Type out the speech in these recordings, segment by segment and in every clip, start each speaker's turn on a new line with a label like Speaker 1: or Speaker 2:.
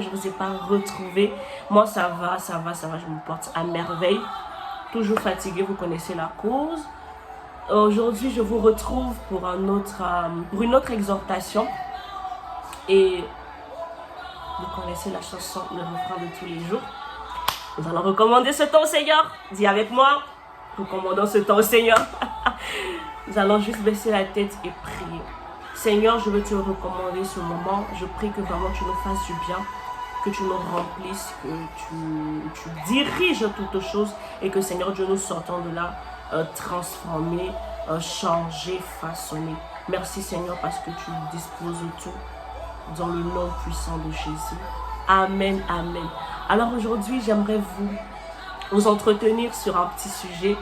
Speaker 1: Je ne vous ai pas retrouvé. Moi, ça va, je me porte à merveille. Toujours fatiguée, vous connaissez la cause. Aujourd'hui, je vous retrouve pour une autre exhortation. Et vous connaissez la chanson, le refrain de tous les jours. Nous allons recommander ce temps au Seigneur. Dis avec moi, recommandons ce temps au Seigneur. Nous allons juste baisser la tête et prier. Seigneur, je veux te recommander ce moment. Je prie que vraiment tu nous fasses du bien, que tu nous remplisses, que tu diriges toutes choses et que Seigneur Dieu, nous sortons de là transformés, changés, façonnés. Merci Seigneur parce que tu disposes de tout dans le nom puissant de Jésus. Amen, amen. Alors aujourd'hui, j'aimerais vous entretenir sur un petit sujet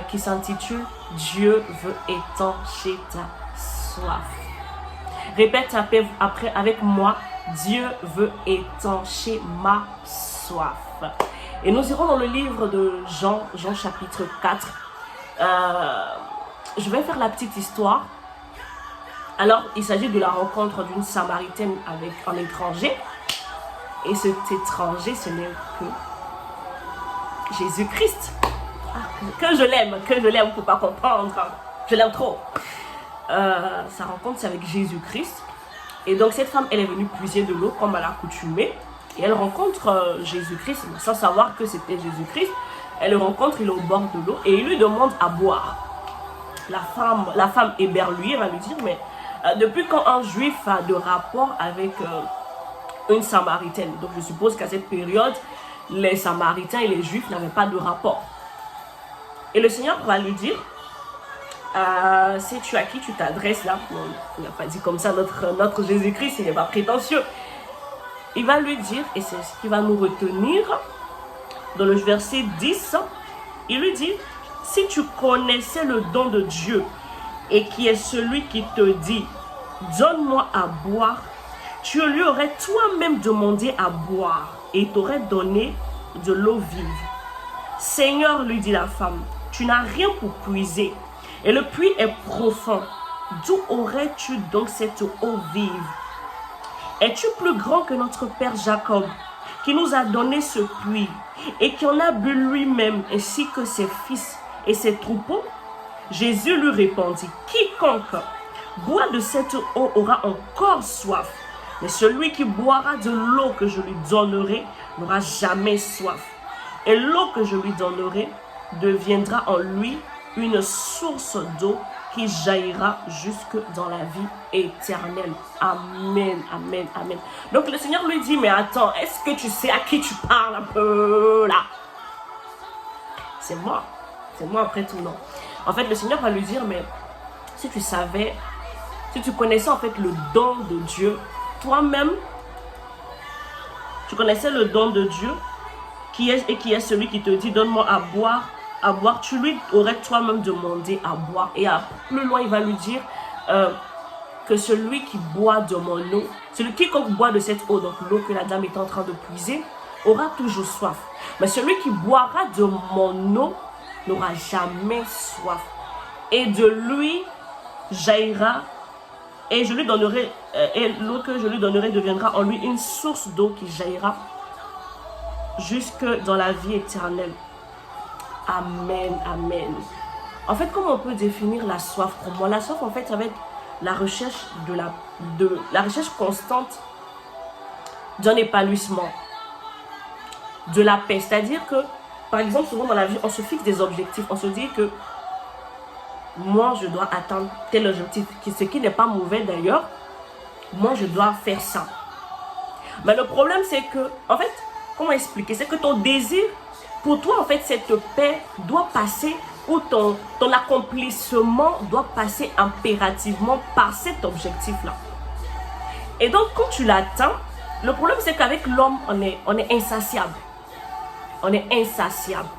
Speaker 1: qui s'intitule « Dieu veut étancher ta soif ». Répète après avec moi, Dieu veut étancher ma soif. Et nous irons dans le livre de Jean chapitre 4. Je vais faire la petite histoire. Alors, il s'agit de la rencontre d'une Samaritaine avec un étranger. Et cet étranger, ce n'est que Jésus-Christ. Que je l'aime, vous ne pouvez pas comprendre. Je l'aime trop. Sa rencontre, c'est avec Jésus-Christ. Et donc, cette femme, elle est venue puiser de l'eau comme à l'accoutumée. Et elle rencontre Jésus-Christ, sans savoir que c'était Jésus-Christ. Elle le rencontre, il est au bord de l'eau et il lui demande à boire. La femme éberluée, elle va lui dire, mais depuis quand un juif a de rapport avec une Samaritaine? Donc, je suppose qu'à cette période, les Samaritains et les Juifs n'avaient pas de rapport. Et le Seigneur va lui dire, sais-tu à qui tu t'adresses là? Bon, il n'a pas dit comme ça notre Jésus-Christ, il n'est pas prétentieux. Il va lui dire, et c'est ce qui va nous retenir, dans le verset 10, il lui dit, si tu connaissais le don de Dieu, et qui est celui qui te dit, donne-moi à boire, tu lui aurais toi-même demandé à boire, et il t'aurait donné de l'eau vive. Seigneur, lui dit la femme, tu n'as rien pour puiser, et le puits est profond. D'où aurais-tu donc cette eau vive? Es-tu plus grand que notre père Jacob, qui nous a donné ce puits, et qui en a bu lui-même, ainsi que ses fils et ses troupeaux? Jésus lui répondit, quiconque boit de cette eau aura encore soif, mais celui qui boira de l'eau que je lui donnerai n'aura jamais soif. Et l'eau que je lui donnerai deviendra en lui une source d'eau qui jaillira jusque dans la vie éternelle. Amen, amen, amen. Donc le Seigneur lui dit, mais attends, est-ce que tu sais à qui tu parles un peu là? C'est moi après tout, non? En fait, le Seigneur va lui dire, mais si tu savais, si tu connaissais en fait le don de Dieu, toi-même, tu connaissais le don de Dieu, qui est celui qui te dit, donne-moi à boire, tu lui aurais toi-même demandé à boire. Et plus loin, il va lui dire que celui qui boit de mon eau, quiconque boit de cette eau, donc l'eau que la dame est en train de puiser, aura toujours soif. Mais celui qui boira de mon eau n'aura jamais soif. Et de lui jaillira, et je lui donnerai, et l'eau que je lui donnerai deviendra en lui une source d'eau qui jaillira jusque dans la vie éternelle. Amen, amen. En fait, comment on peut définir la soif pour moi? La soif, en fait, ça va être la recherche la recherche constante d'un épanouissement, de la paix. C'est-à-dire que, par exemple, souvent dans la vie, on se fixe des objectifs. On se dit que moi, je dois atteindre tel objectif, ce qui n'est pas mauvais d'ailleurs. Moi, je dois faire ça. Mais le problème, c'est que, en fait, comment expliquer? C'est que ton désir, pour toi, en fait, cette paix doit passer, ou ton accomplissement doit passer impérativement par cet objectif-là. Et donc, quand tu l'atteins, le problème, c'est qu'avec l'homme, on est insatiable. On est insatiable.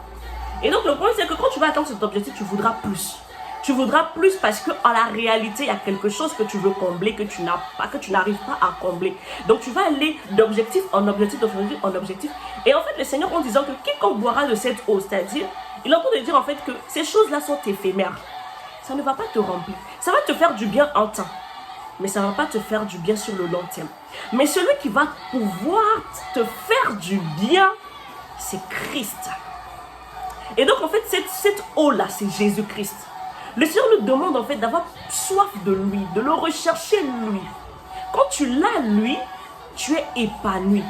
Speaker 1: Et donc, le problème, c'est que quand tu vas atteindre cet objectif, tu voudras plus. Tu voudras plus parce qu'en la réalité, il y a quelque chose que tu veux combler, que tu n'as pas, que tu n'arrives pas à combler. Donc, tu vas aller d'objectif en objectif, d'objectif en objectif. Et en fait, le Seigneur, en disant que quiconque boira de cette eau, c'est-à-dire, il est en train de dire en fait que ces choses-là sont éphémères. Ça ne va pas te remplir. Ça va te faire du bien un temps. mais ça ne va pas te faire du bien sur le long terme. Mais celui qui va pouvoir te faire du bien, c'est Christ. Et donc en fait, cette eau-là, c'est Jésus-Christ. Le Seigneur nous demande en fait d'avoir soif de lui, de le rechercher lui. Quand tu l'as lui, tu es épanoui.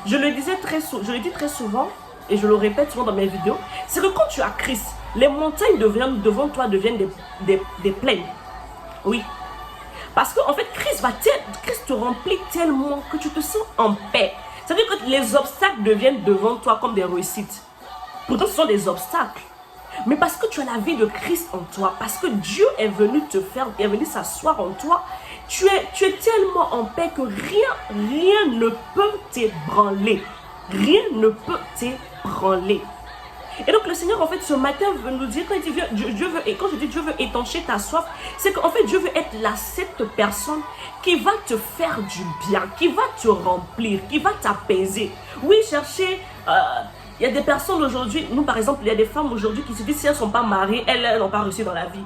Speaker 1: Je le dis très souvent, et je le répète souvent dans mes vidéos, c'est que quand tu as Christ, les montagnes devant toi deviennent des plaines. Oui. Parce qu'en fait, Christ te remplit tellement que tu te sens en paix. Ça veut dire que les obstacles deviennent devant toi comme des réussites. Pourtant, ce sont des obstacles. Mais parce que tu as la vie de Christ en toi, parce que Dieu est venu s'asseoir en toi, tu es tellement en paix que rien ne peut t'ébranler. Rien ne peut t'ébranler. Et donc le Seigneur, en fait, ce matin veut nous dire, quand je dis Dieu veut étancher ta soif, c'est qu'en fait Dieu veut être cette personne qui va te faire du bien, qui va te remplir, qui va t'apaiser. Oui, chercher... il y a des personnes aujourd'hui, nous par exemple, il y a des femmes aujourd'hui qui se disent si elles ne sont pas mariées, elles n'ont pas réussi dans la vie.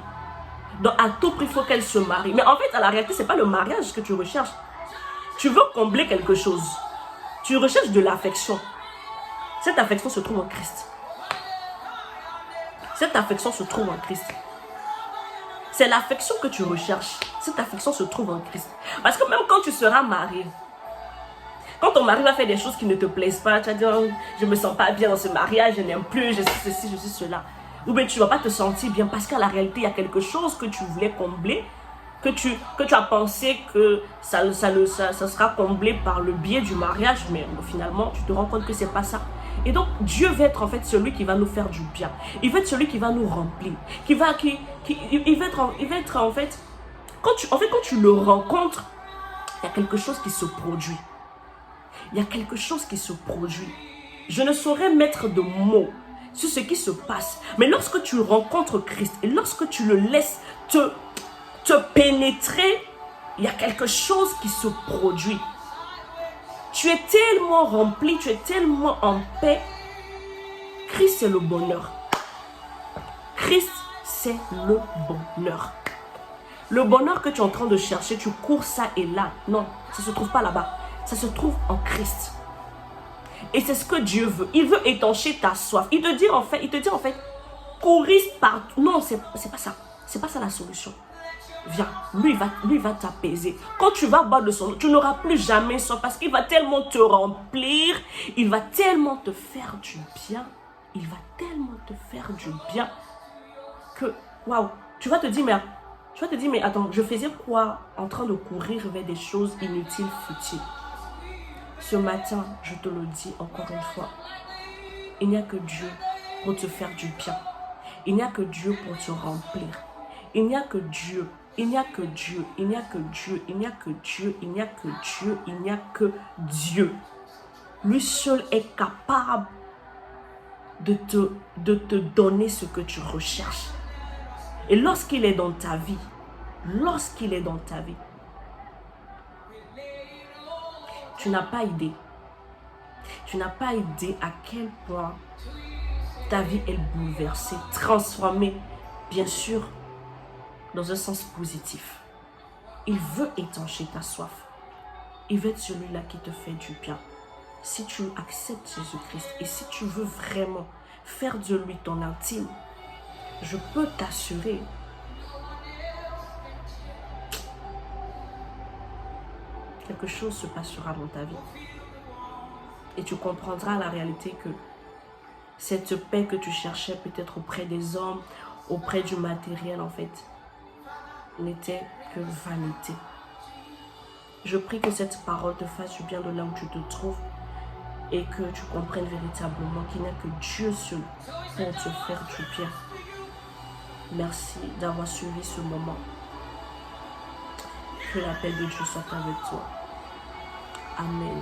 Speaker 1: Donc à tout prix, il faut qu'elles se marient. Mais en fait, à la réalité, ce n'est pas le mariage que tu recherches. Tu veux combler quelque chose. Tu recherches de l'affection. Cette affection se trouve en Christ. Cette affection se trouve en Christ. C'est l'affection que tu recherches. Cette affection se trouve en Christ. Parce que même quand tu seras marié, quand ton mari va faire des choses qui ne te plaisent pas, tu vas dire, oh, je ne me sens pas bien dans ce mariage, je n'aime plus, je suis ceci, je suis cela. Ou bien tu ne vas pas te sentir bien parce qu'à la réalité, il y a quelque chose que tu voulais combler, que tu as pensé que ça sera comblé par le biais du mariage, mais finalement, tu te rends compte que ce n'est pas ça. Et donc, Dieu va être en fait celui qui va nous faire du bien. Il va être celui qui va nous remplir. Il va être en fait, quand tu le rencontres, il y a quelque chose qui se produit. Il y a quelque chose qui se produit. Je ne saurais mettre de mots sur ce qui se passe. Mais lorsque tu rencontres Christ et lorsque tu le laisses te pénétrer, il y a quelque chose qui se produit. Tu es tellement rempli, tu es tellement en paix. Christ, c'est le bonheur. Christ, c'est le bonheur. Le bonheur que tu es en train de chercher, tu cours ça et là. Non, ça ne se trouve pas là-bas. Ça se trouve en Christ. Et c'est ce que Dieu veut. Il veut étancher ta soif. Il te dit en fait, courir partout. Non, c'est pas ça. C'est pas ça la solution. Viens, lui va t'apaiser. Quand tu vas boire de son eau, tu n'auras plus jamais soif parce qu'il va tellement te remplir. Il va tellement te faire du bien. Il va tellement te faire du bien que, waouh, tu vas te dire, mais attends, je faisais quoi en train de courir vers des choses inutiles, futiles. Ce matin, je te le dis encore une fois, il n'y a que Dieu pour te faire du bien. Il n'y a que Dieu pour te remplir. Il n'y a que Dieu. Il n'y a que Dieu. Il n'y a que Dieu. Il n'y a que Dieu. Il n'y a que Dieu. Il n'y a que Dieu. Lui seul est capable de te donner ce que tu recherches. Et lorsqu'il est dans ta vie, tu n'as pas idée. Tu n'as pas idée à quel point ta vie est bouleversée, transformée, bien sûr, dans un sens positif. Il veut étancher ta soif. Il veut être celui-là qui te fait du bien. Si tu acceptes Jésus-Christ et si tu veux vraiment faire de lui ton intime, je peux t'assurer quelque chose se passera dans ta vie. Et tu comprendras la réalité que cette paix que tu cherchais peut-être auprès des hommes, auprès du matériel en fait, n'était que vanité. Je prie que cette parole te fasse du bien de là où tu te trouves et que tu comprennes véritablement qu'il n'y a que Dieu seul pour te faire du bien. Merci d'avoir suivi ce moment. Que la paix de Dieu soit avec toi. Amen.